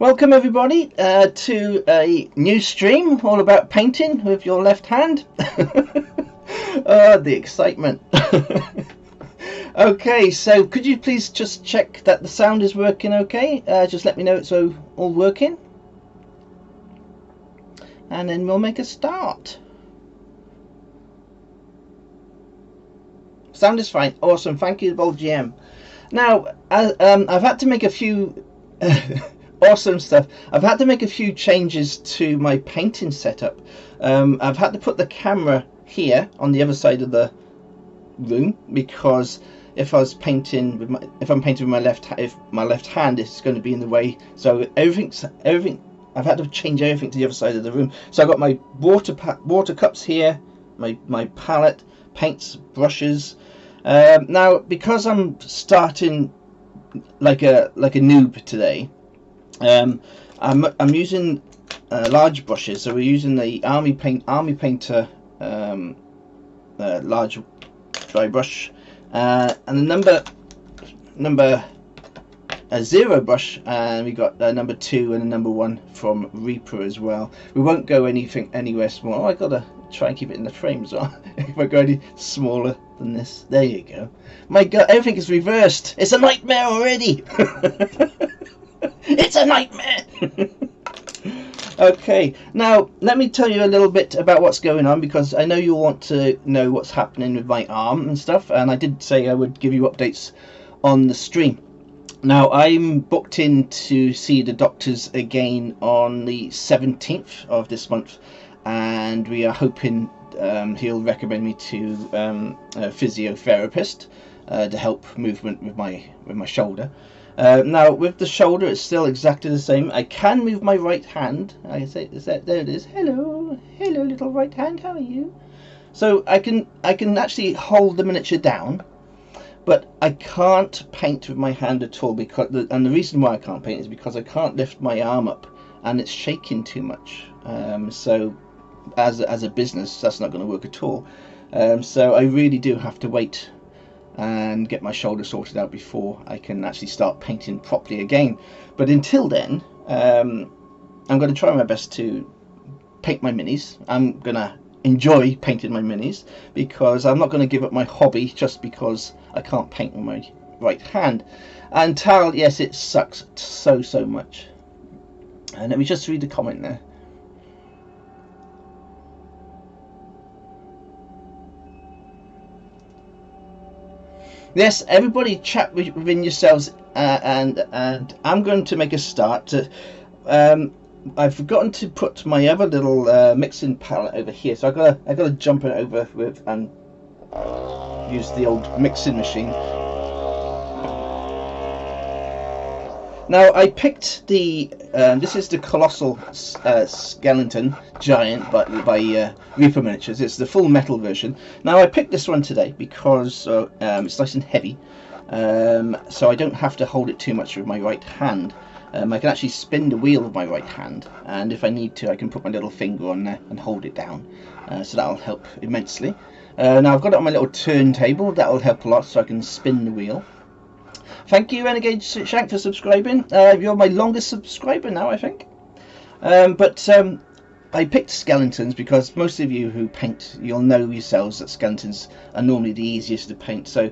Welcome everybody to a new stream all about painting with your left hand. Oh, the excitement. Okay, so could you please just check that the sound is working okay? Just let me know it's all working. And then we'll make a start. Sound is fine. Awesome. Thank you, Bold GM. Now, I've had to make a few... awesome stuff. I've had to make a few changes to my painting setup. I've had to put the camera here on the other side of the room because if I'm painting with my left hand, it's going to be in the way. So everything. I've had to change everything to the other side of the room. So I've got my water cups here, my palette, paints, brushes. Now because I'm starting like a noob today. I'm using large brushes, so we're using the Army Painter large dry brush, and the number 0 brush, and we got number 2 and a number 1 from Reaper as well. We won't go anywhere small. Oh, I gotta try and keep it in the frame as well. If I go any smaller than this, there you go. My God, everything is reversed. It's a nightmare already. It's a nightmare. Okay, now let me tell you a little bit about what's going on, because I know you want to know what's happening with my arm and stuff, and I did say I would give you updates on the stream. Now I'm booked in to see the doctors again on the 17th of this month, and we are hoping he'll recommend me to a physiotherapist to help movement with my shoulder. Now with the shoulder, it's still exactly the same. I can move my right hand. I say, there it is. Hello, little right hand. How are you? So I can actually hold the miniature down, but I can't paint with my hand at all, because and the reason why I can't paint is because I can't lift my arm up and it's shaking too much. So as a business, that's not going to work at all. So I really do have to wait and get my shoulder sorted out before I can actually start painting properly again. But until then, I'm going to try my best to paint my minis. I'm going to enjoy painting my minis, because I'm not going to give up my hobby just because I can't paint with my right hand. And Tal, yes, it sucks so much. And let me just read the comment there. Yes, everybody chat within yourselves, and I'm going to make a start. I've forgotten to put my other little mixing palette over here, so I got to jump it over with and use the old mixing machine. Now I picked the this is the Colossal Skeleton Giant by Reaper Miniatures. It's the full metal version. Now I picked this one today because it's nice and heavy, so I don't have to hold it too much with my right hand. I can actually spin the wheel with my right hand, and if I need to, I can put my little finger on there and hold it down, so that'll help immensely. Now I've got it on my little turntable. That'll help a lot, so I can spin the wheel. Thank you, Renegade Shank, for subscribing. You're my longest subscriber now, I think. I picked skeletons because most of you who paint, you'll know yourselves that skeletons are normally the easiest to paint. So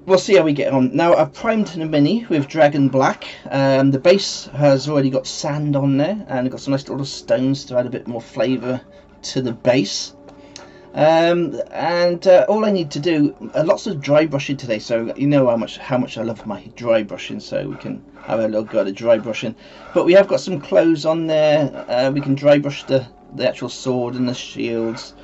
we'll see how we get on. Now I've primed the mini with Dragon Black. The base has already got sand on there, and got some nice little stones to add a bit more flavour to the base. All I need to do, lots of dry brushing today, so you know how much I love my dry brushing, so we can have a little go at dry brushing. But we have got some clothes on there. We can dry brush the actual sword and the shields.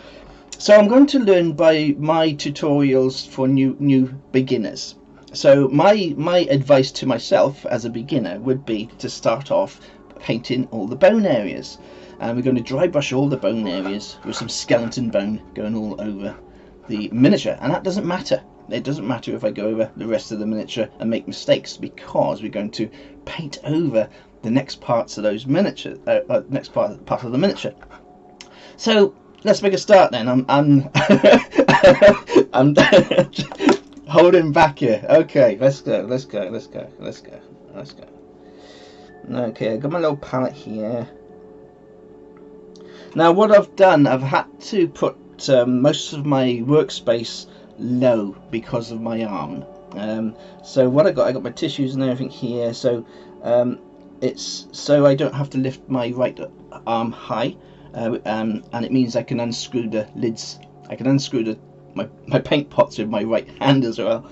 So I'm going to learn by my tutorials for new beginners. So my advice to myself as a beginner would be to start off painting all the bone areas. And we're going to dry brush all the bone areas with some skeleton bone going all over the miniature. And that doesn't matter. It doesn't matter if I go over the rest of the miniature and make mistakes, because we're going to paint over the next parts of those miniature, next part of the miniature. So let's make a start then. I'm I'm holding back here. Okay, let's go. Okay, I got my little palette here. Now what I've done, I've had to put most of my workspace low because of my arm. So what I got my tissues and everything here, so it's so I don't have to lift my right arm high, and it means I can unscrew the lids. I can unscrew my paint pots with my right hand as well,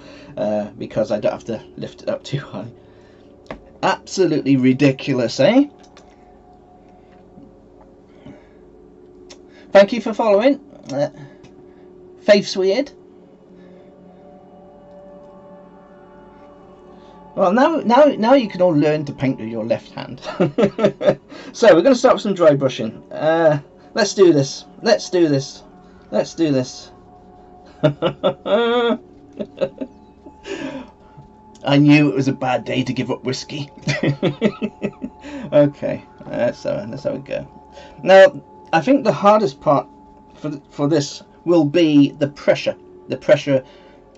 because I don't have to lift it up too high. Absolutely ridiculous, eh? Thank you for following. Faith's weird. Well, now you can all learn to paint with your left hand. So we're going to start with some dry brushing. Let's do this. Let's do this. Let's do this. I knew it was a bad day to give up whiskey. Okay, that's how we go. Now, I think the hardest part for this will be the pressure. The pressure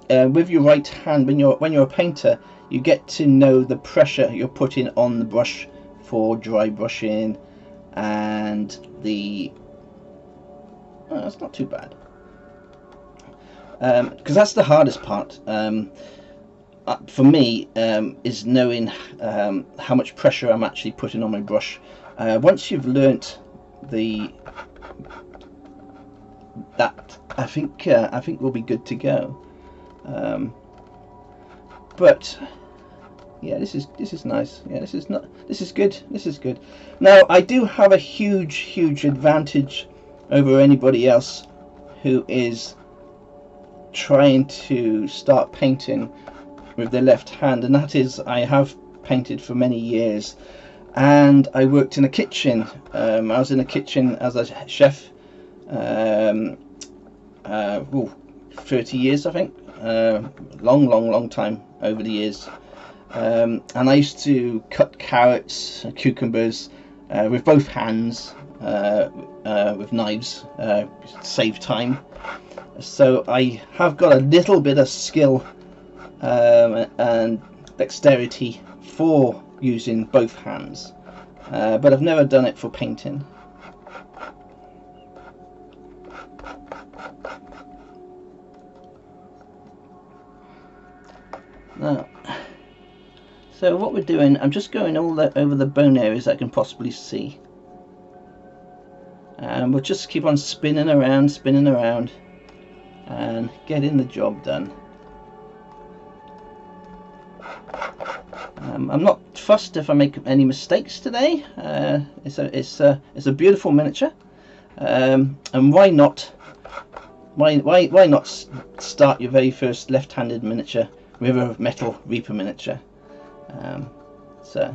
with your right hand. When you're a painter, you get to know the pressure you're putting on the brush for dry brushing, and that's not too bad, because that's the hardest part for me, is knowing how much pressure I'm actually putting on my brush. Once you've learnt that, I think we'll be good to go. But yeah, this is nice. Yeah, this is good. Now I do have a huge advantage over anybody else who is trying to start painting with their left hand, and that is I have painted for many years, and I worked in a kitchen. I was in a kitchen as a chef, 30 years I think, long time over the years, and I used to cut carrots, cucumbers, with both hands, with knives, save time. So I have got a little bit of skill and dexterity for using both hands, but I've never done it for painting. Now, so what we're doing, I'm just going over the bone areas I can possibly see, and we'll just keep on spinning around and getting the job done. I'm not fussed if I make any mistakes today. It's a beautiful miniature, and why not start your very first left-handed miniature with a metal Reaper miniature? So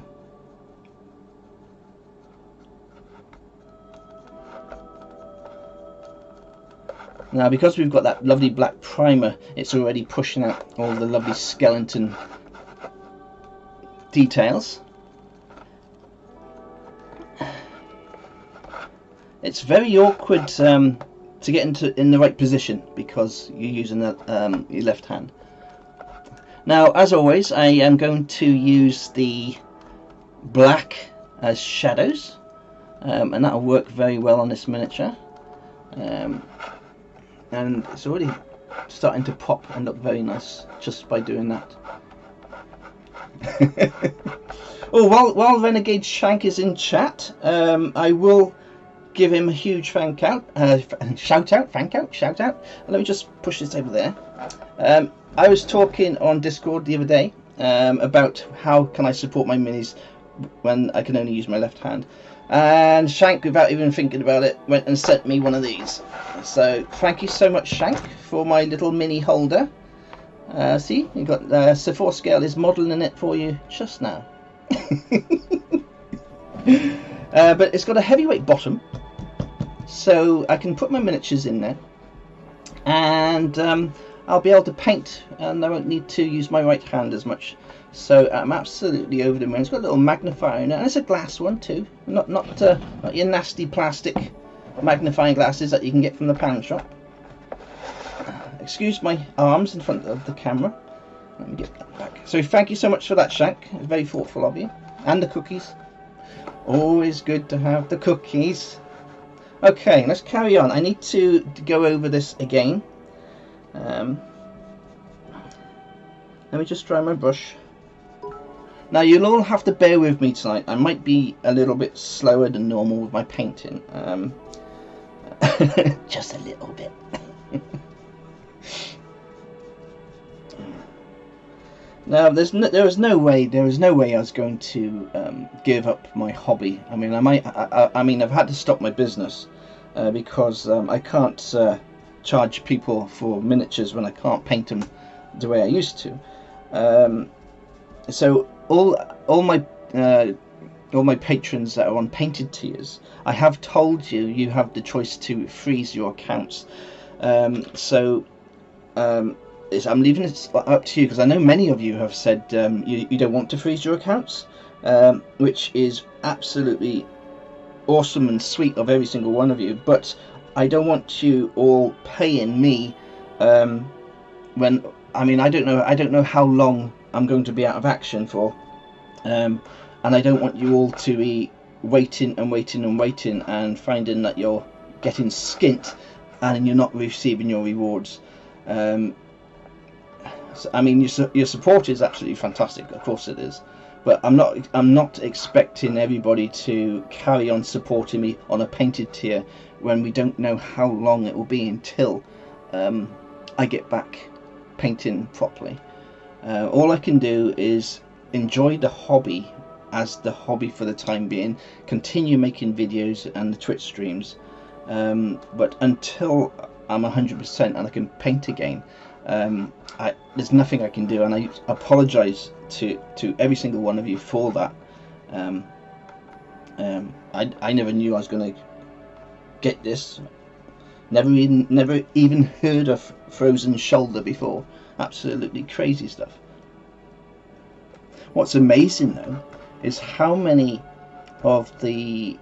now, because we've got that lovely black primer, it's already pushing out all the lovely skeleton details. It's very awkward to get in the right position because you're using your left hand. Now, as always, I am going to use the black as shadows, and that'll work very well on this miniature. And it's already starting to pop and look very nice just by doing that. Oh, while Renegade Shank is in chat, I will give him a huge shout out. Let me just push this over there. I was talking on Discord the other day about how can I support my minis when I can only use my left hand, and Shank, without even thinking about it, went and sent me one of these. So thank you so much, Shank, for my little mini holder. See, you've got Sephora Scale is modelling it for you just now. But it's got a heavyweight bottom, so I can put my miniatures in there, and I'll be able to paint, and I won't need to use my right hand as much. So I'm absolutely over the moon. It's got a little magnifier in it, and it's a glass one too, not your nasty plastic magnifying glasses that you can get from the pound shop. Excuse my arms in front of the camera. Let me get that back. So thank you so much for that, Shank. Very thoughtful of you. And the cookies. Always good to have the cookies. Okay, let's carry on. I need to go over this again. Let me just dry my brush. Now you'll all have to bear with me tonight. I might be a little bit slower than normal with my painting. Just a little bit. Now there was no way I was going to give up my hobby. I mean, I've had to stop my business because I can't charge people for miniatures when I can't paint them the way I used to. So all my patrons that are on painted tiers, I have told you have the choice to freeze your accounts. I'm leaving it up to you, because I know many of you have said you don't want to freeze your accounts, which is absolutely awesome and sweet of every single one of you. But I don't want you all paying me when I don't know how long I'm going to be out of action for, and I don't want you all to be waiting and finding that you're getting skint and you're not receiving your rewards. Your support is absolutely fantastic, of course it is, but I'm not expecting everybody to carry on supporting me on a painted tier when we don't know how long it will be until I get back painting properly. All I can do is enjoy the hobby as the hobby for the time being, continue making videos and the Twitch streams, but until I'm 100% and I can paint again, there's nothing I can do, and I apologize to every single one of you for that. I never knew I was going to get this. Never even heard of Frozen Shoulder before. Absolutely crazy stuff. What's amazing though is how many of the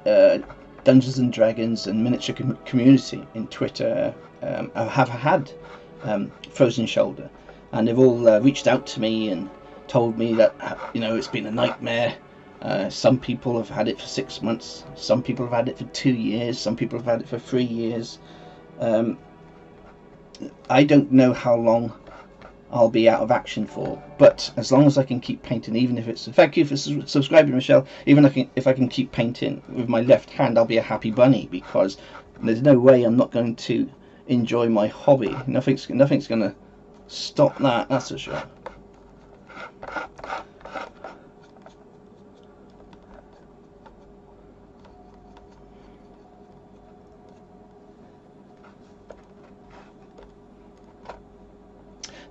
Dungeons and Dragons and miniature community in Twitter have had Frozen Shoulder, and they've all reached out to me and told me that it's been a nightmare. Some people have had it for 6 months, some people have had it for 2 years, some people have had it for 3 years. I don't know how long I'll be out of action for, but as long as I can keep painting, even if it's, thank you for subscribing, Michelle, even if I can keep painting with my left hand, I'll be a happy bunny, because there's no way I'm not going to enjoy my hobby. Nothing's going to stop that, that's for sure.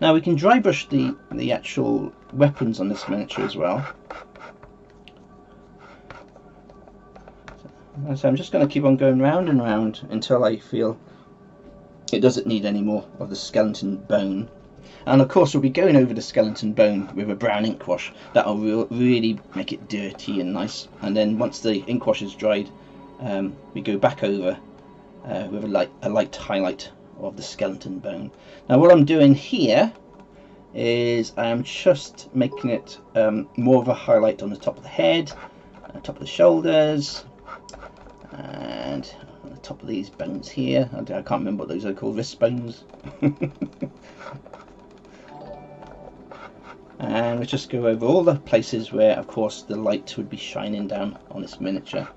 Now we can dry brush the actual weapons on this miniature as well. So I'm just going to keep on going round and round until I feel it doesn't need any more of the skeleton bone. And of course we'll be going over the skeleton bone with a brown ink wash. That'll really make it dirty and nice. And then once the ink wash is dried, we go back over with a light highlight of the skeleton bone. Now what I'm doing here is I'm just making it more of a highlight on the top of the head, top of the shoulders, and on the top of these bones here. I can't remember what those are called, wrist bones. And we just go over all the places where of course the light would be shining down on this miniature.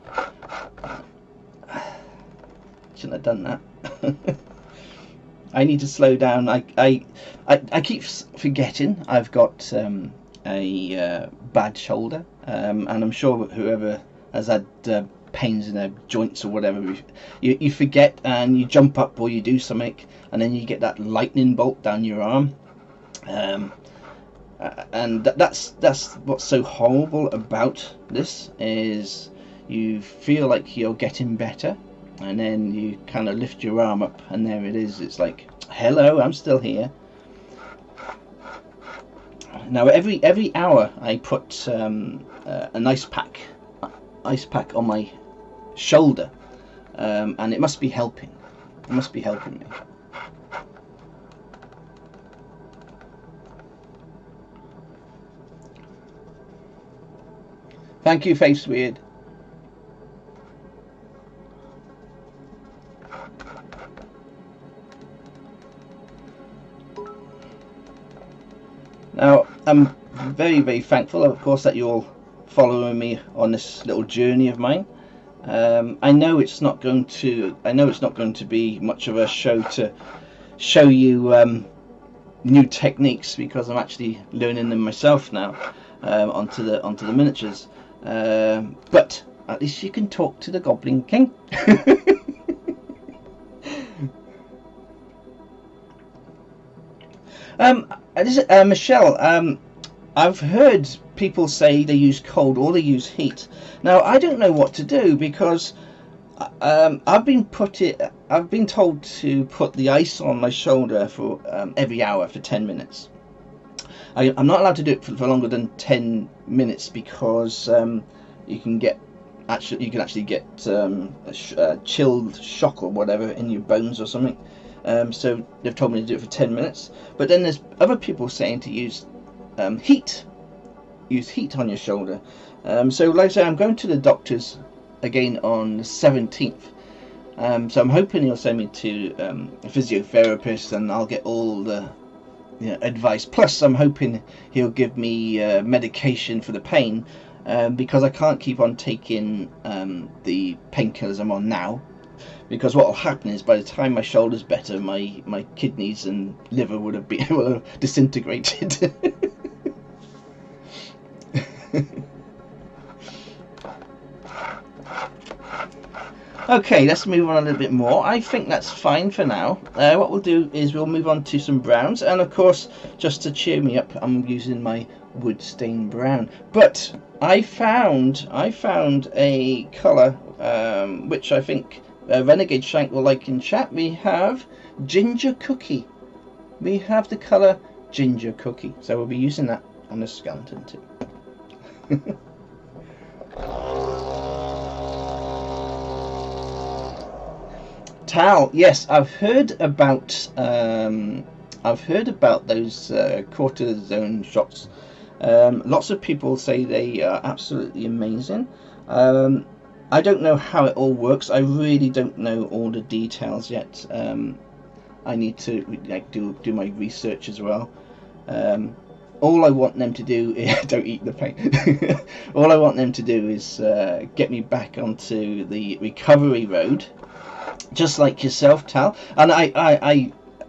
Shouldn't have done that. I need to slow down. I keep forgetting I've got a bad shoulder, and I'm sure whoever has had pains in their joints or whatever, you forget and you jump up or you do something, and then you get that lightning bolt down your arm, and that's what's so horrible about this, is you feel like you're getting better, and then you kind of lift your arm up and there it is. It's like, hello, I'm still here. Now every hour I put an ice pack on my shoulder, and it must be helping. It must be helping me. Thank you, Face Weird. Now, I'm very, very thankful, of course, that you're all following me on this little journey of mine. I know it's not going to. I know it's not going to be much of a show to show you new techniques, because I'm actually learning them myself now onto the miniatures. But at least you can talk to the Goblin King. Michelle, I've heard people say they use cold or they use heat. Now I don't know what to do, because I've been told to put the ice on my shoulder for every hour for 10 minutes. I'm not allowed to do it for longer than 10 minutes, because you can actually get a chilled shock or whatever in your bones or something. So they've told me to do it for 10 minutes. But then there's other people saying to use heat. Use heat on your shoulder. So like I say, I'm going to the doctor's again on the 17th. So I'm hoping he'll send me to a physiotherapist, and I'll get all the advice. Plus, I'm hoping he'll give me medication for the pain, because I can't keep on taking the painkillers I'm on now. Because what will happen is, by the time my shoulder's better, my kidneys and liver will have disintegrated. Okay, let's move on a little bit more. I think that's fine for now. What we'll do is we'll move on to some browns, and of course, just to cheer me up, I'm using my wood stain brown. But I found a colour which I think Renegade Shank will like in chat. We have ginger cookie. We have the colour ginger cookie, so we'll be using that on the skeleton too. Tal, yes, I've heard about those cortisone shots. Lots of people say they are absolutely amazing. I don't know how it all works. I really don't know all the details yet. I need to do my research as well. All I want them to do is don't eat the pain. All I want them to do is get me back onto the recovery road, just like yourself, Tal. And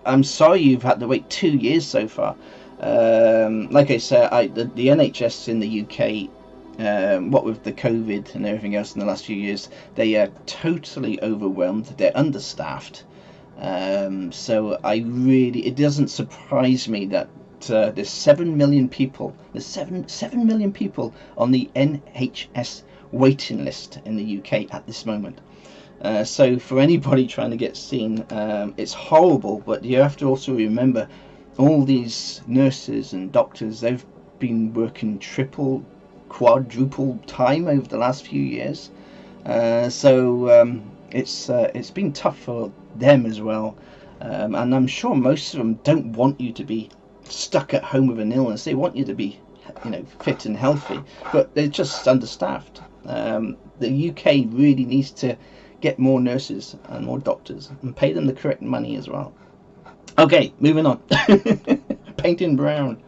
I'm sorry you've had to wait 2 years so far. Like I said, the NHS in the UK, what with the COVID and everything else in the last few years, they are totally overwhelmed. They're understaffed. So it doesn't surprise me that there's 7 million people. There's 7 million people on the NHS waiting list in the UK at this moment. So for anybody trying to get seen, it's horrible. But you have to also remember, all these nurses and doctors, they've been working triple, quadruple time over the last few years. So it's been tough for them as well. And I'm sure most of them don't want you to be stuck at home with an illness. They want you to be, fit and healthy. But they're just understaffed. The UK really needs to get more nurses and more doctors and pay them the correct money as well. Okay, moving on. Painting brown.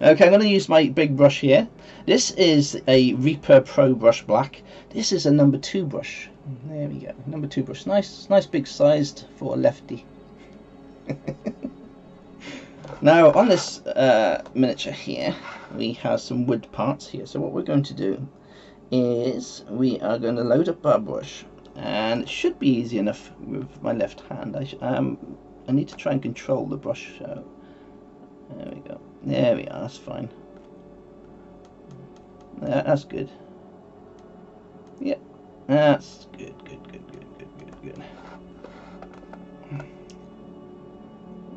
Okay, I'm going to use my big brush here. This is a Reaper Pro Brush Black. This is a number 2 brush. There we go, number 2 brush. Nice big sized for a lefty. Now on this miniature here, we have some wood parts here. So what we're going to do is we are going to load up our brush. And it should be easy enough with my left hand. I need to try and control the brush. So there we go. There we are. That's fine. That's good. Yep. That's good. Good.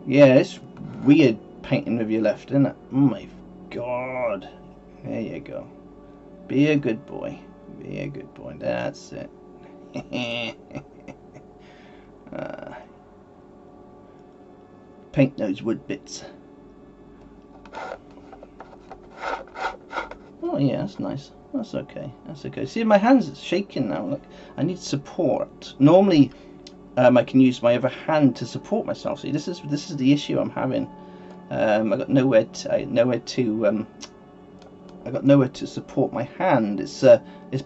Yeah, it's weird painting with your left, isn't it? Oh my God. There you go. Be a good boy. Be a good boy. That's it. Paint those wood bits. Oh yeah, that's nice. That's okay. See, my hand's shaking now. Look, I need support. Normally, I can use my other hand to support myself. See, this is the issue I'm having. I got nowhere to support my hand. It's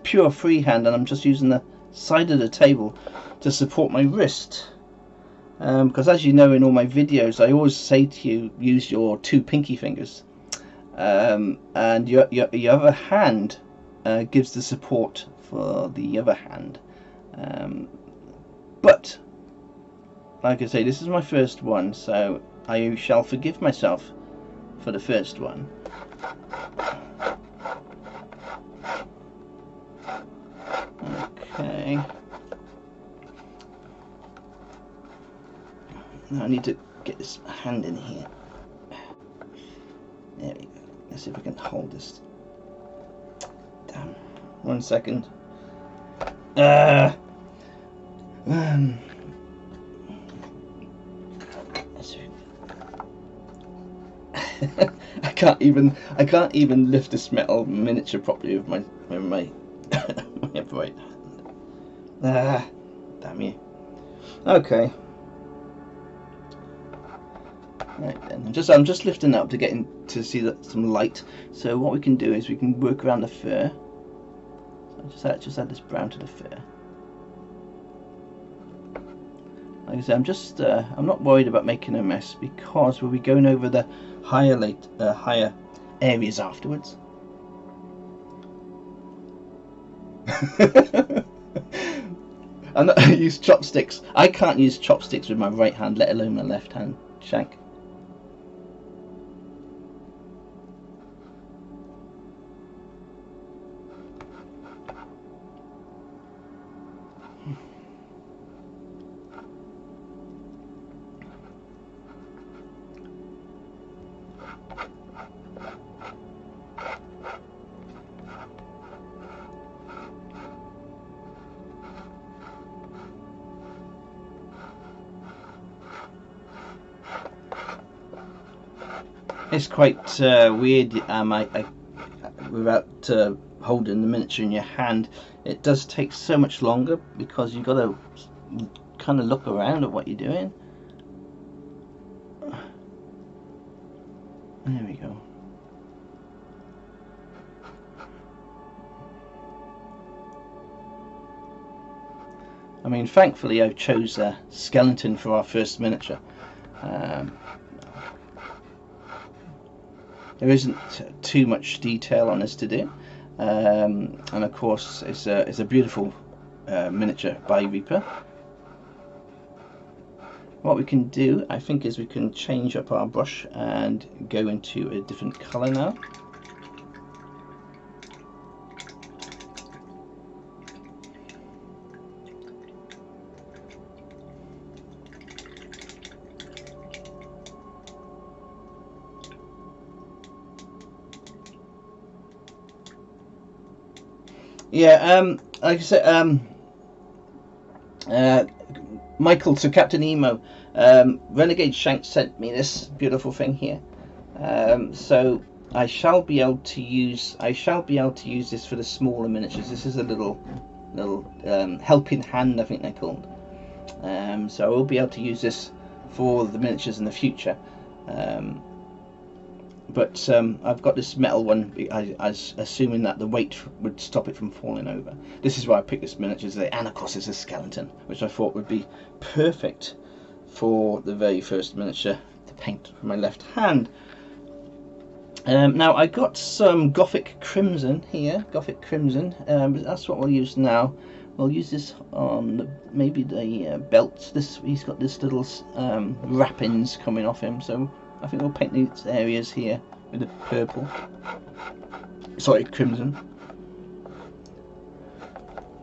pure freehand, and I'm just using the side of the table to support my wrist. Because as you know, in all my videos, I always say to you, use your 2 pinky fingers, and your other hand gives the support for the other hand. But like I say, this is my first one, so I shall forgive myself for the first one. Okay. Now I need to get this hand in here. There we go. Let's see if we can hold this. Damn. 1 second. I can't even lift this metal miniature properly with my my right hand. Damn you. Okay. Right then, I'm just lifting up to get in to see some light. So what we can do is we can work around the fur. So just add this brown to the fur. Like I say, I'm not worried about making a mess, because we'll be going over the higher areas afterwards. I use chopsticks. I can't use chopsticks with my right hand, let alone my left hand shank. It's quite weird, without holding the miniature in your hand. It does take so much longer, because you've got to kind of look around at what you're doing. There we go. I mean, thankfully I chose a skeleton for our first miniature. There isn't too much detail on this to do, and of course it's a beautiful miniature by Reaper. What we can do, I think, is we can change up our brush and go into a different colour now. Yeah, like I said, Michael, so Captain Emo, Renegade Shank sent me this beautiful thing here. So I shall be able to use this for the smaller miniatures. This is a little helping hand, I think they're called. So I will be able to use this for the miniatures in the future. But I've got this metal one, assuming that the weight would stop it from falling over. This is why I picked this miniature today, and of course it's a skeleton, which I thought would be perfect for the very first miniature to paint for my left hand. Now I got some Gothic Crimson here, Gothic Crimson, but that's what we'll use now. We'll use this on maybe the belt. He's got this little wrappings coming off him, so I think we'll paint these areas here with the purple. Sorry, crimson.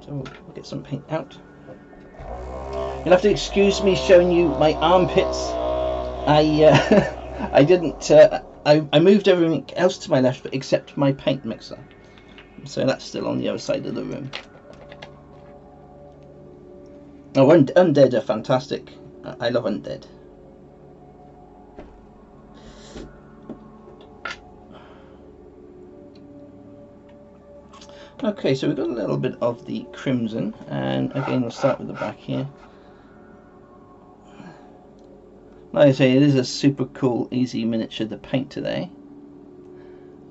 So we'll get some paint out. You'll have to excuse me showing you my armpits. I didn't. I moved everything else to my left except my paint mixer. So that's still on the other side of the room. Oh, Undead are fantastic. I love Undead. Okay, so we've got a little bit of the crimson, and again we'll start with the back here. like I say, it is a super cool, easy miniature to paint today.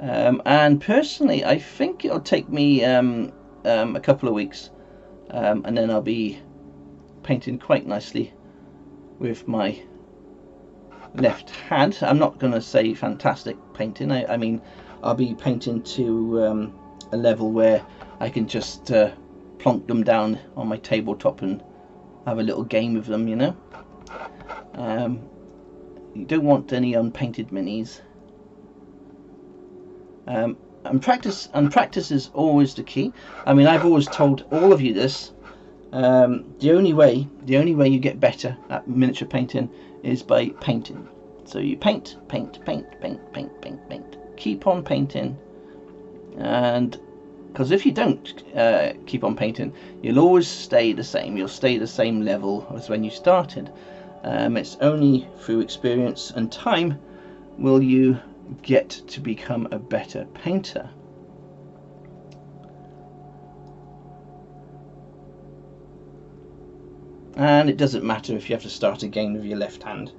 And personally, I think it'll take me a couple of weeks, and then I'll be painting quite nicely with my left hand. I'm not going to say fantastic painting. I mean, I'll be painting to a level where I can just plonk them down on my tabletop and have a little game with them, you know. You don't want any unpainted minis. And practice is always the key. I mean, I've always told all of you this. The only way you get better at miniature painting is by painting. So you paint. Keep on painting, and because if you don't keep on painting, you'll always stay the same. You'll stay the same level as when you started. It's only through experience and time will you get to become a better painter. And it doesn't matter if you have to start again with your left hand.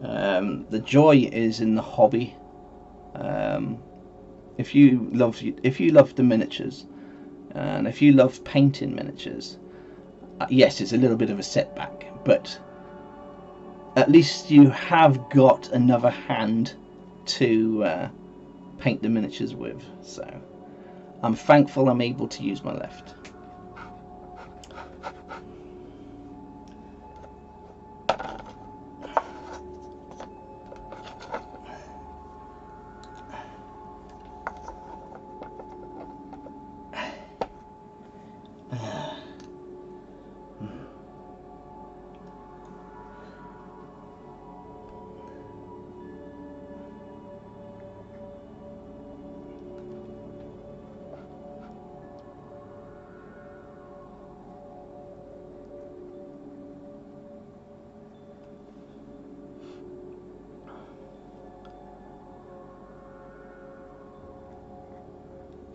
The joy is in the hobby. If you love the miniatures, and if you love painting miniatures, yes, it's a little bit of a setback, but at least you have got another hand to paint the miniatures with. So I'm thankful I'm able to use my left.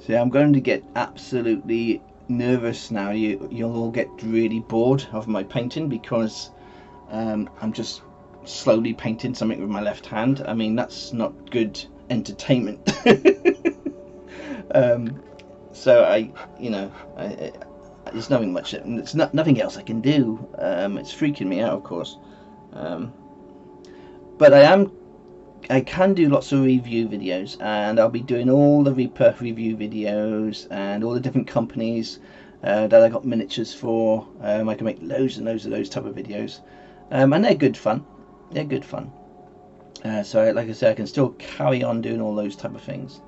See, I'm going to get absolutely nervous now. You'll all get really bored of my painting because I'm just slowly painting something with my left hand. I mean, that's not good entertainment. So there's nothing much. It's nothing else I can do. It's freaking me out, of course. But I can do lots of review videos, and I'll be doing all the Reaper review videos and all the different companies that I got miniatures for. I can make loads and loads of those type of videos, and they're good fun. They're good fun. So like I say, I can still carry on doing all those type of things.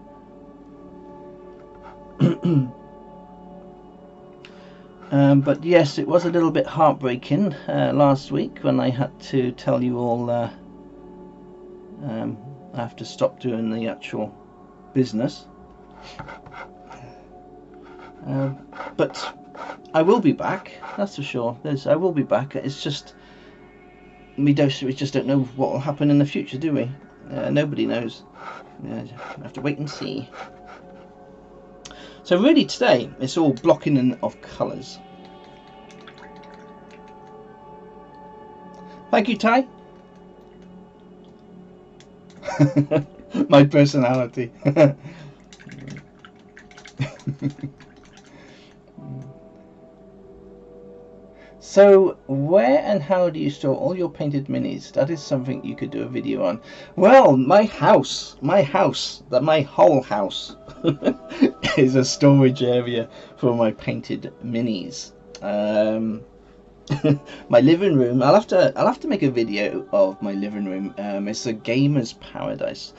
But yes, it was a little bit heartbreaking last week when I had to tell you all I have to stop doing the actual business, but I will be back, that's for sure. I will be back. It's just we just don't know what will happen in the future, do we? Nobody knows. We have to wait and see. So really today it's all blocking in of colours. Thank you, Ty. My personality. So where and how do you store all your painted minis? That is something you could do a video on. Well, my whole house is a storage area for my painted minis. My living room, I'll have to make a video of my living room. It's a gamer's paradise.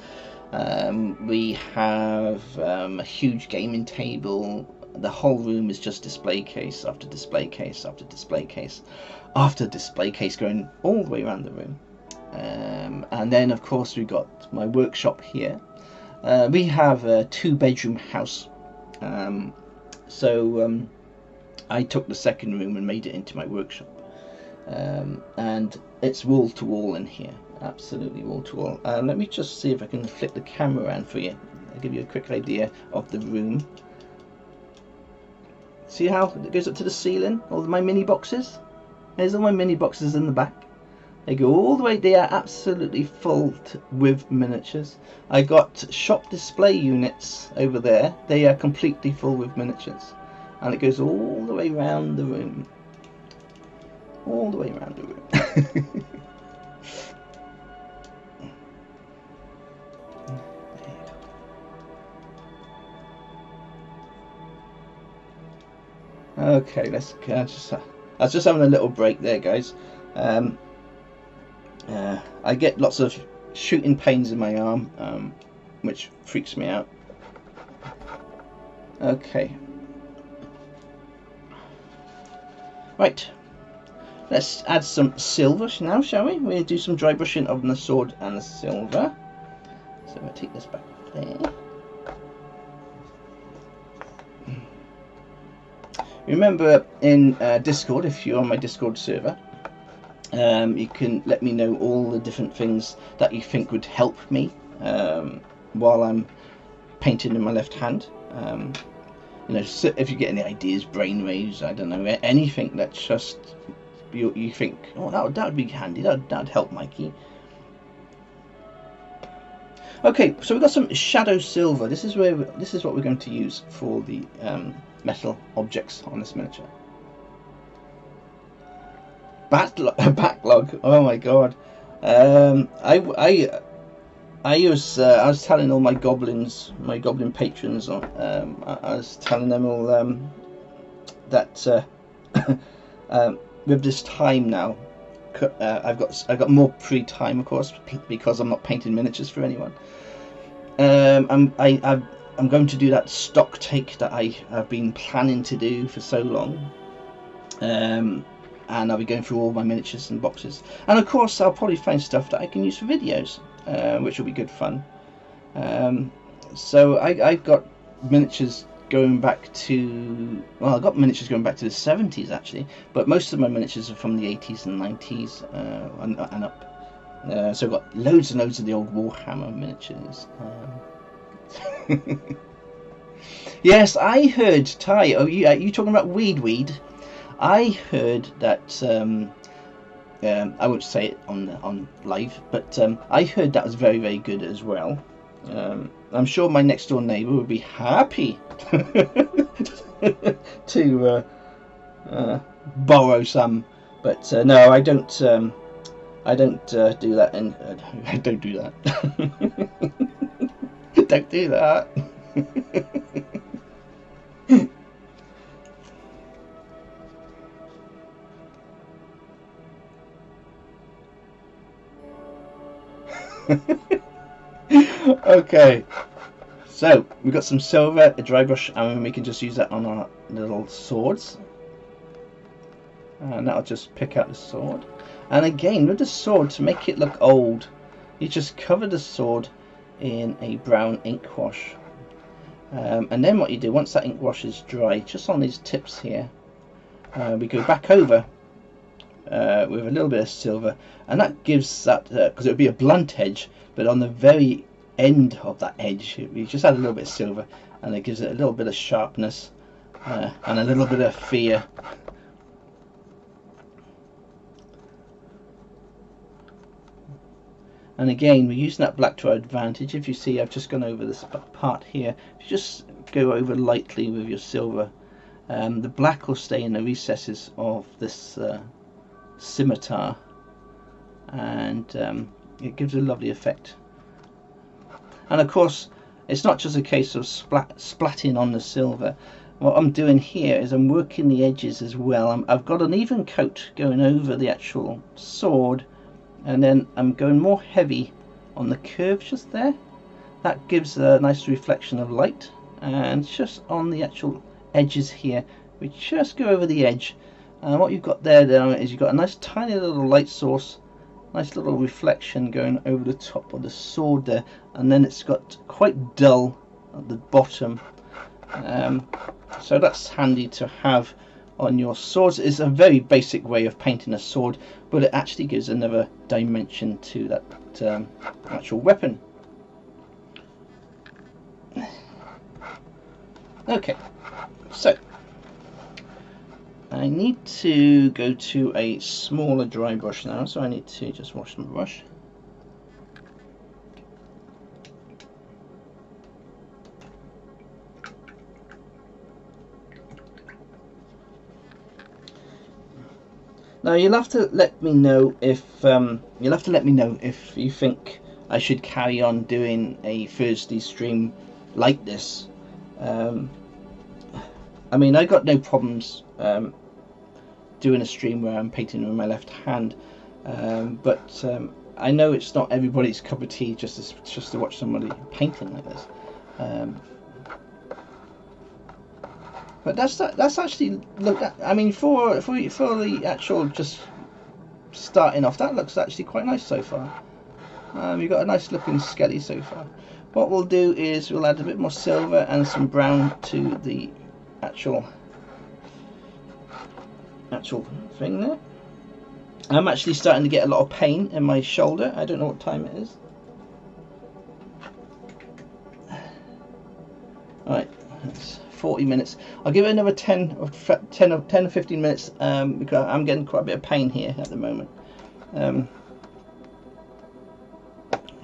We have a huge gaming table. The whole room is just display case after display case after display case after display case going all the way around the room. And then of course we've got my workshop here. We have a 2-bedroom house, so I took the second room and made it into my workshop, and it's wall to wall in here, absolutely wall to wall. Let me just see if I can flip the camera around for you. I'll give you a quick idea of the room. See how it goes up to the ceiling? All my mini boxes. There's all my mini boxes in the back. They go all the way. They are absolutely full with miniatures. I got shop display units over there. They are completely full with miniatures, and it goes all the way around the room. All the way around the room. Okay, let's I was just having a little break there, guys. I get lots of shooting pains in my arm, which freaks me out. Okay. Right. Let's add some silver now, shall we? We'll do some dry brushing of the sword and the silver. So we'll take this back there. Remember, in Discord, if you're on my Discord server, you can let me know all the different things that you think would help me while I'm painting in my left hand. You know, so if you get any ideas, brainwaves, I don't know, anything that just you think, oh, that would be handy, that'd help Mikey. Okay, so we've got some shadow silver. This is what we're going to use for the metal objects on this miniature. Backlog. Oh my god. I was telling all my goblin patrons, I was telling them all that with this time now, I've got more free time, of course, because I'm not painting miniatures for anyone. I'm going to do that stock take that I have been planning to do for so long, and I'll be going through all my miniatures and boxes, and of course I'll probably find stuff that I can use for videos, which will be good fun. So I've got miniatures going back to, well, I've got miniatures going back to the 70s actually, but most of my miniatures are from the 80s and 90s and up. So I've got loads and loads of the old Warhammer miniatures. Yes, I heard, Ty, oh, you talking about weed? I heard that, I won't say it on live, but I heard that was very, very good as well. I'm sure my next door neighbour would be happy to borrow some, but no, I don't do that, and I don't do that. Don't do that. Okay, so we've got some silver, a dry brush, and we can just use that on our little swords, and that'll just pick out the sword. And again, with the sword, to make it look old, you just cover the sword in a brown ink wash, and then what you do, once that ink wash is dry, just on these tips here, we go back over with a little bit of silver, and that gives that, because it would be a blunt edge, but on the very end of that edge we just add a little bit of silver, and it gives it a little bit of sharpness and a little bit of fear. And again, we're using that black to our advantage. If you see, I've just gone over this part here. If you just go over lightly with your silver, the black will stay in the recesses of this scimitar, and it gives a lovely effect. And of course, it's not just a case of splatting on the silver. What I'm doing here is I'm working the edges as well. I've got an even coat going over the actual sword, and then I'm going more heavy on the curve just there. That gives a nice reflection of light, and just on the actual edges here, we just go over the edge. And what you've got there is you've got a nice tiny little light source, nice little reflection going over the top of the sword there, and then it's got quite dull at the bottom. So that's handy to have on your swords. It's a very basic way of painting a sword, but it actually gives another dimension to that actual weapon. Okay, so I need to go to a smaller dry brush now, so I need to just wash my brush. Now you'll have to let me know if you think I should carry on doing a Thursday stream like this. I mean, I got no problems doing a stream where I'm painting with my left hand, but I know it's not everybody's cup of tea just to watch somebody painting like this. But that's actually, look, I mean, for the actual just starting off, that looks actually quite nice so far. You've got a nice looking skelly so far. What we'll do is we'll add a bit more silver and some brown to the actual thing there. I'm actually starting to get a lot of pain in my shoulder. I don't know what time it is. Alright, that's 40 minutes. I'll give it another 10 or 15 minutes because I'm getting quite a bit of pain here at the moment.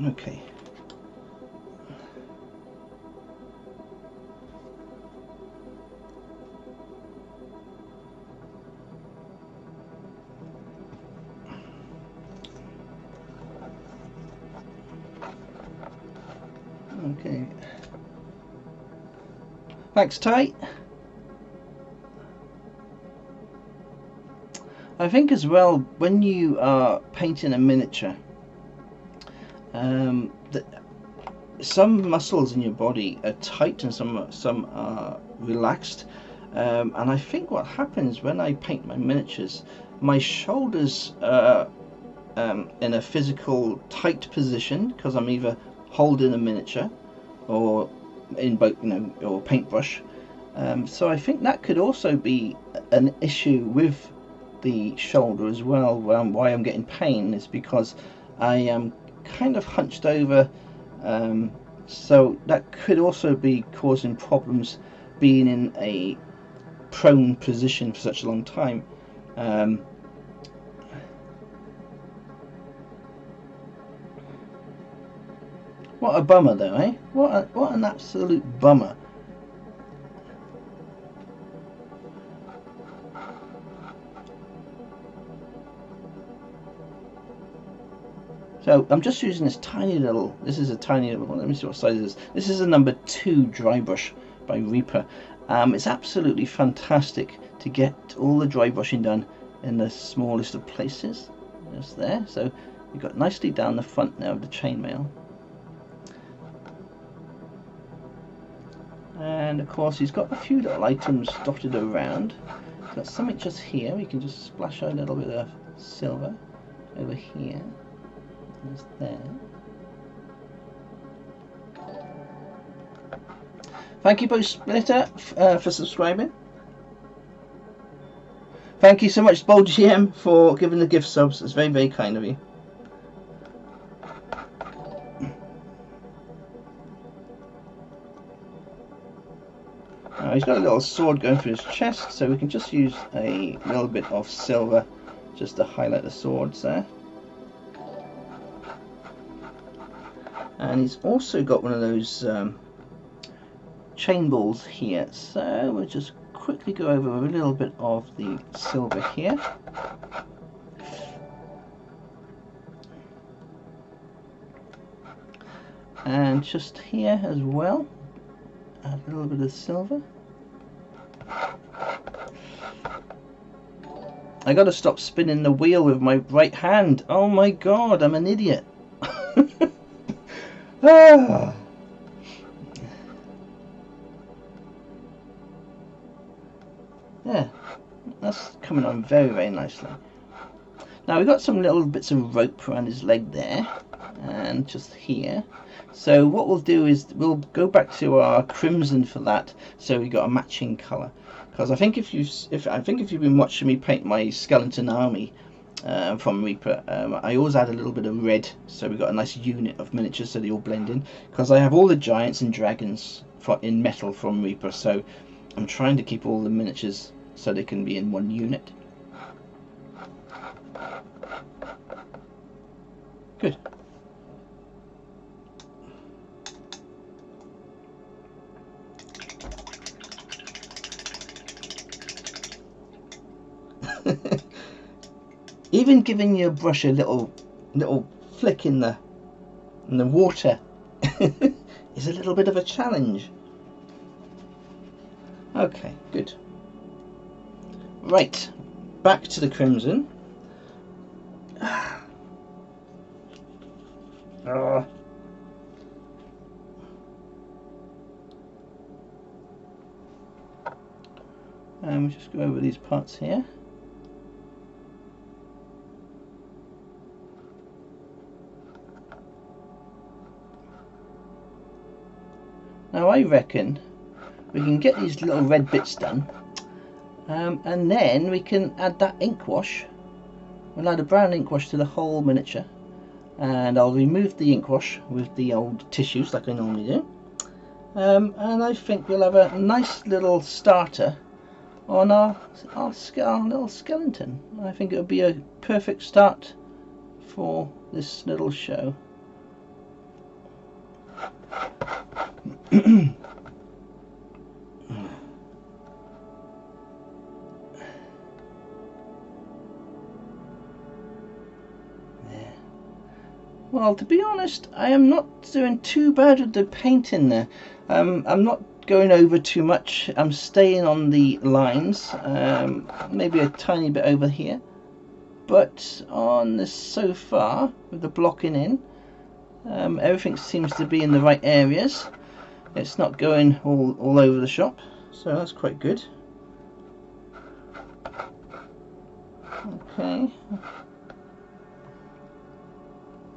Okay. Okay. Thanks, tight. I think as well, when you are painting a miniature, some muscles in your body are tight and some are relaxed, and I think what happens when I paint my miniatures, my shoulders are in a physical tight position because I'm either holding a miniature or in both, or paintbrush. So I think that could also be an issue with the shoulder as well. Why I'm getting pain is because I am kind of hunched over, so that could also be causing problems being in a prone position for such a long time. What a bummer though, eh? What an absolute bummer. So I'm just using this tiny little, this is a tiny little one, let me see what size it is. This is a number 2 dry brush by Reaper. It's absolutely fantastic to get all the dry brushing done in the smallest of places. Just there, so you've got nicely down the front now of the chainmail. And of course he's got a few little items dotted around. He's got something just here, we can just splash a little bit of silver over here. Just there. Thank you, Bo Splitter, for subscribing. Thank you so much, Bo GM, for giving the gift subs. It's very, very kind of you. He's got a little sword going through his chest, so we can just use a little bit of silver just to highlight the swords there. And he's also got one of those chain balls here, so we'll just quickly go over with a little bit of the silver here. And just here as well, add a little bit of silver. I gotta stop spinning the wheel with my right hand. Oh my god, I'm an idiot. Ah. Yeah, that's coming on very, very nicely. Now we've got some little bits of rope around his leg there, and just here. So what we'll do is we'll go back to our crimson for that, so we got a matching colour. Because I think if you've been watching me paint my skeleton army from Reaper, I always add a little bit of red, so we've got a nice unit of miniatures, so they all blend in. Because I have all the giants and dragons in metal from Reaper, so I'm trying to keep all the miniatures so they can be in one unit. Good. Even giving your brush a little flick in the water is a little bit of a challenge. Okay, good. Right, back to the crimson. And we'll just go over these parts here. Now I reckon we can get these little red bits done, and then we can add that ink wash. We'll add a brown ink wash to the whole miniature, and I'll remove the ink wash with the old tissues like I normally do, and I think we'll have a nice little starter on our little skeleton. I think it'll be a perfect start for this little show. Well, to be honest, I am not doing too bad with the paint in there. I'm not going over too much. I'm staying on the lines, maybe a tiny bit over here. But on this so far, with the blocking in, everything seems to be in the right areas. It's not going all over the shop, so that's quite good. Okay.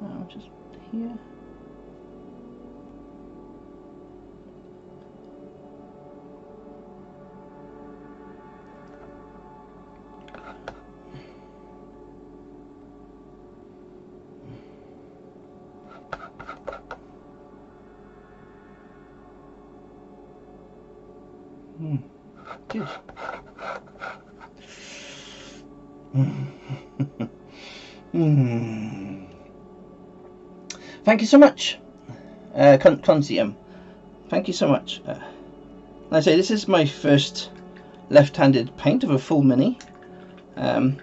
Now just here. Good. Thank you so much, Consium. Thank you so much. Like I say, this is my first left-handed paint of a full mini. Like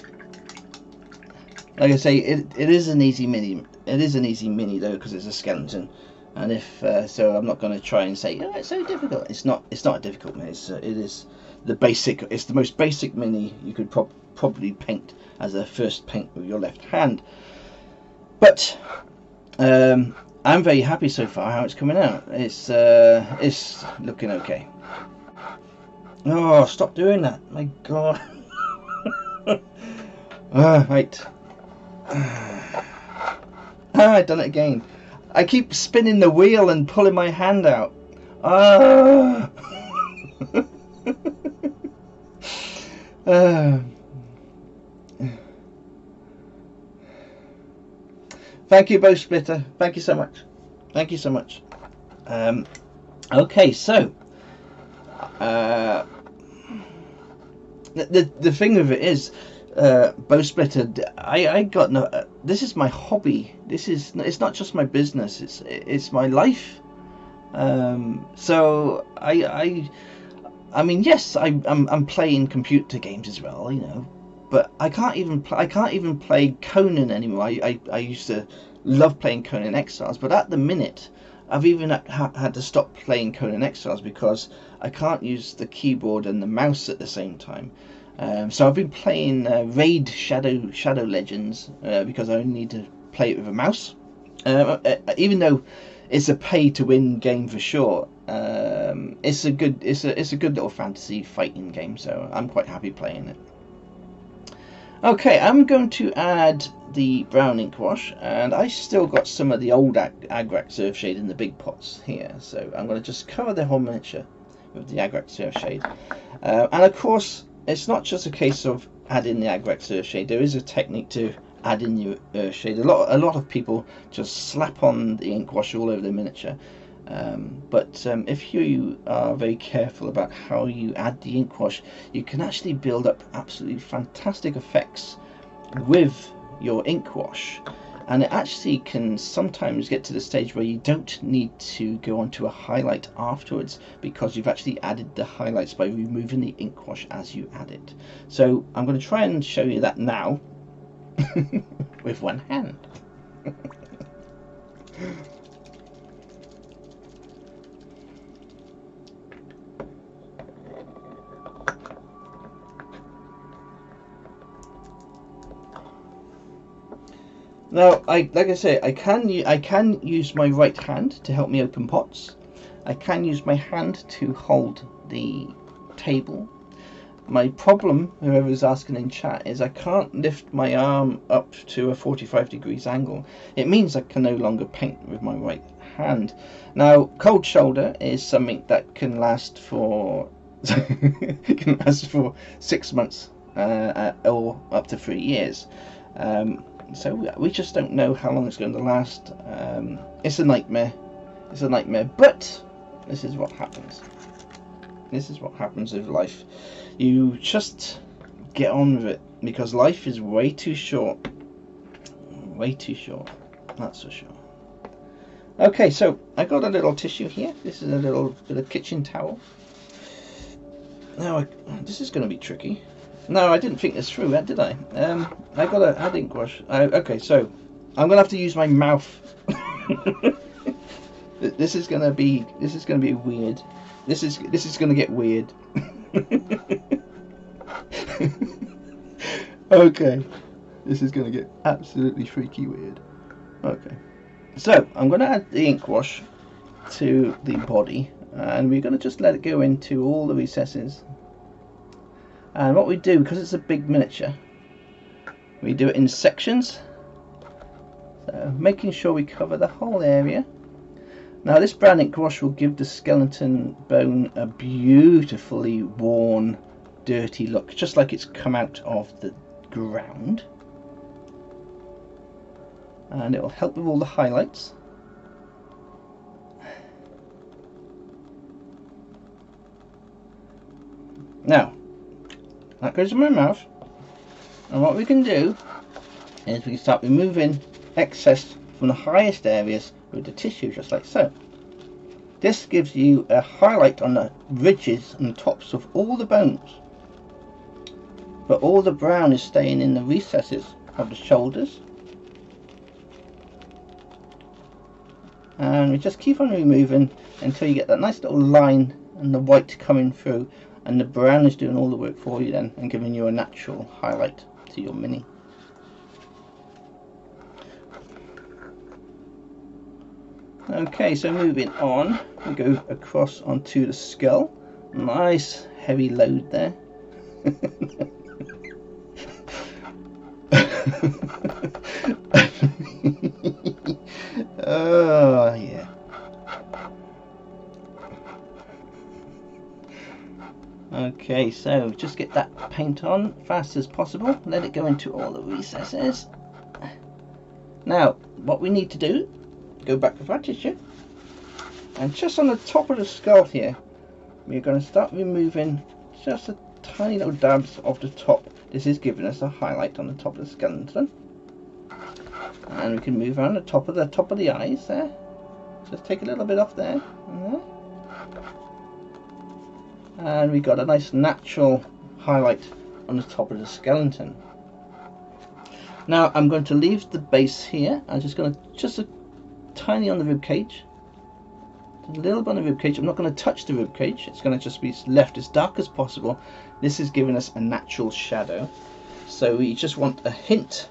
I say, it is an easy mini. It is an easy mini though, because it's a skeleton. And if so, I'm not going to try and say, oh, it's so difficult. It's not. It's not a difficult mini. It is the basic. It's the most basic mini you could probably paint as a first paint with your left hand. But I'm very happy so far how it's coming out. It's looking okay. Oh, stop doing that! My God. Right. I've done it again. I keep spinning the wheel and pulling my hand out. Thank you, Bow Splitter. Thank you so much. Thank you so much. Okay, so the thing with it is, Bow Splitter, I got no. This is my hobby. It's not just my business. It's my life. So I mean, yes, I'm playing computer games as well, you know, but I can't even play Conan anymore. I used to love playing Conan Exiles, but at the minute I've even had to stop playing Conan Exiles because I can't use the keyboard and the mouse at the same time. So I've been playing Raid Shadow Legends because I only need to play it with a mouse. Even though it's a pay-to-win game for sure, it's a good little fantasy fighting game. So I'm quite happy playing it. Okay, I'm going to add the brown ink wash, and I still got some of the old Agrax Earthshade in the big pots here. So I'm going to just cover the whole miniature with the Agrax Earthshade, and of course, it's not just a case of adding the Agrax Earthshade. There is a technique to add in your Earthshade. A lot of people just slap on the ink wash all over the miniature, But if you are very careful about how you add the ink wash, you can actually build up absolutely fantastic effects with your ink wash. And it actually can sometimes get to the stage where you don't need to go onto a highlight afterwards, because you've actually added the highlights by removing the ink wash as you add it. So I'm going to try and show you that now with one hand. Now, like I say, I can use my right hand to help me open pots. I can use my hand to hold the table. My problem, whoever's asking in chat, is I can't lift my arm up to a 45 degrees angle. It means I can no longer paint with my right hand. Now, cold shoulder is something that can last for 6 months or up to 3 years. So we just don't know how long it's going to last. It's a nightmare. It's a nightmare. But this is what happens. This is what happens with life. You just get on with it, because life is way too short. Way too short. That's for sure. Okay, so I got a little tissue here. This is a little bit of kitchen towel. Now, this is going to be tricky. No, I didn't think this through, did I? I got to add ink wash. Okay, so I'm gonna have to use my mouth. This is gonna be weird. This is gonna get weird. Okay, this is gonna get absolutely freaky weird. Okay, so I'm gonna add the ink wash to the body, and we're gonna just let it go into all the recesses. And what we do, because it's a big miniature, we do it in sections, so making sure we cover the whole area. Now this brown ink wash will give the skeleton bone a beautifully worn, dirty look, just like it's come out of the ground. And it will help with all the highlights. Now, that goes in my mouth, and what we can do is we can start removing excess from the highest areas with the tissue, just like so. This gives you a highlight on the ridges and tops of all the bones, but all the brown is staying in the recesses of the shoulders. And we just keep on removing until you get that nice little line and the white coming through, and the brown is doing all the work for you then and giving you a natural highlight to your mini. Okay, so moving on, we go across onto the skull. Nice heavy load there. Oh yeah. Okay, so just get that paint on fast as possible. Let it go into all the recesses. Now, what we need to do, go back with our tissue, and just on the top of the skull here, we're going to start removing just a tiny little dabs of the top. This is giving us a highlight on the top of the skeleton. And we can move around the top of the eyes there. Just take a little bit off there. And we got a nice natural highlight on the top of the skeleton. Now I'm going to leave the base here. I'm just going to a tiny on the rib cage, a little bit on the rib cage. I'm not going to touch the rib cage. It's going to just be left as dark as possible. This is giving us a natural shadow, so we just want a hint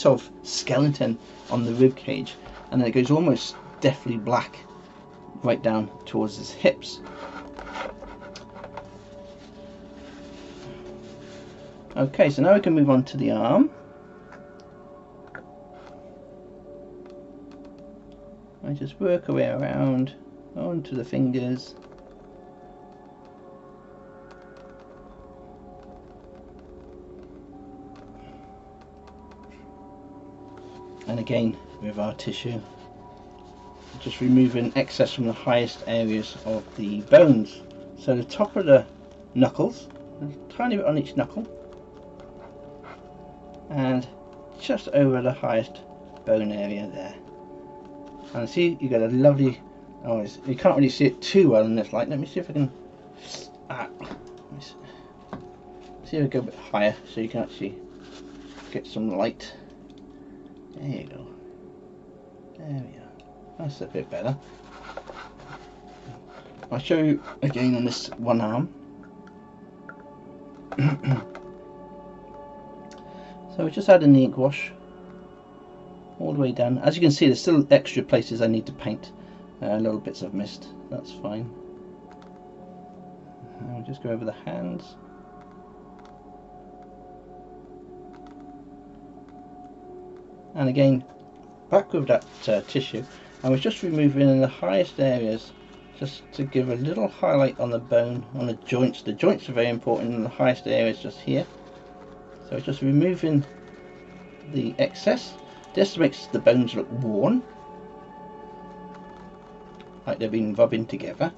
of skeleton on the rib cage, and then it goes almost deathly black right down towards his hips. Okay, so now we can move on to the arm. I just work our way around onto the fingers. And again with our tissue. just removing excess from the highest areas of the bones. So the top of the knuckles, a tiny bit on each knuckle, and just over the highest bone area there. And see, you get a lovely, oh, you can't really see it too well in this light. Let me see if I can, see if I go a bit higher so you can actually get some light. There you go. There we are. That's a bit better. I'll show you again on this one arm. So we just adding the ink wash all the way down. As you can see, there's still extra places I need to paint. Little bits I've missed. That's fine. And we'll just go over the hands. And again, back with that tissue, and we're just removing in the highest areas, just to give a little highlight on the bone, on the joints. The joints are very important in the highest areas, just here. So just removing the excess. This makes the bones look worn, like they've been rubbing together.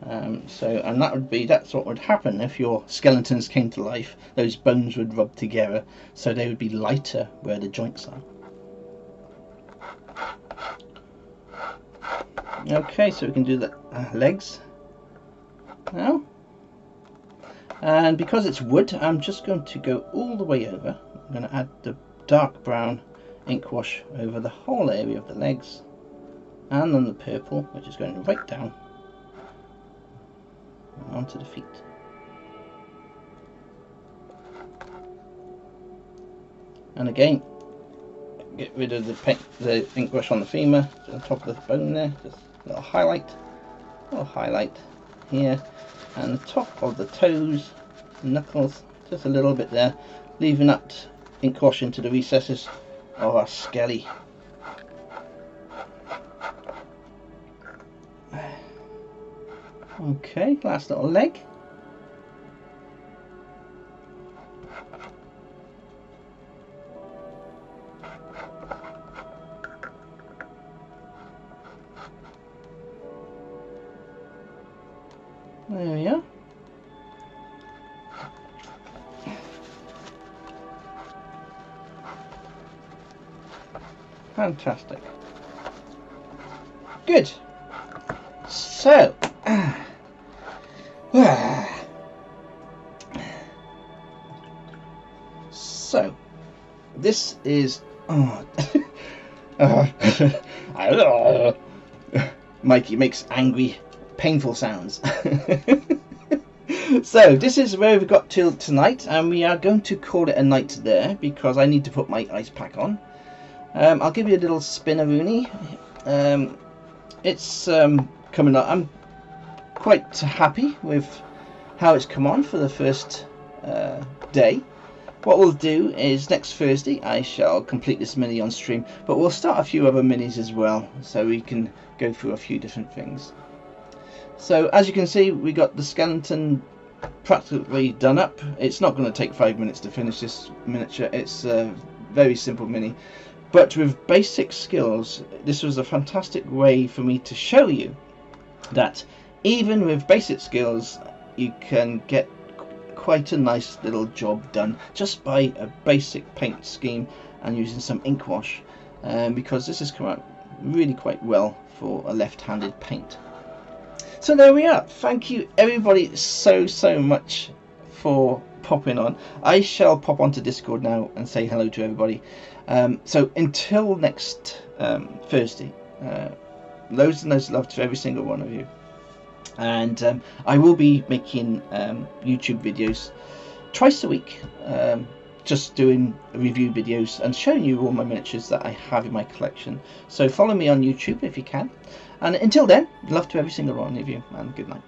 And that's what would happen if your skeletons came to life. Those bones would rub together, so they would be lighter where the joints are. Okay, so we can do the legs now, and because it's wood, I'm just going to go all the way over. I'm going to add the dark brown ink wash over the whole area of the legs, and then the purple, which is going right down onto the feet. And again, get rid of the ink wash on the femur, to the top of the bone there, just a little highlight here, and the top of the toes, knuckles, just a little bit there, leaving that ink wash into the recesses of our skelly. Okay, last little leg. There we are. Fantastic. Good. So, this is Mikey makes angry, painful sounds. So this is where we've got till tonight, and we are going to call it a night there because I need to put my ice pack on. I'll give you a little spinneroonie. It's coming up. I'm quite happy with how it's come on for the first day. What we'll do is next Thursday I shall complete this mini on stream, but we'll start a few other minis as well, so we can go through a few different things. So as you can see, we got the skeleton practically done up. It's not going to take 5 minutes to finish this miniature. It's a very simple mini, but with basic skills, this was a fantastic way for me to show you that even with basic skills you can get quite a nice little job done just by a basic paint scheme and using some ink wash, because this has come out really quite well for a left-handed paint. So there we are. Thank you everybody so much for popping on. I shall pop onto Discord now and say hello to everybody. So until next Thursday, loads and loads of love to every single one of you. And I will be making YouTube videos twice a week, just doing review videos and showing you all my miniatures that I have in my collection. So follow me on YouTube if you can. And until then, love to every single one of you, and good night.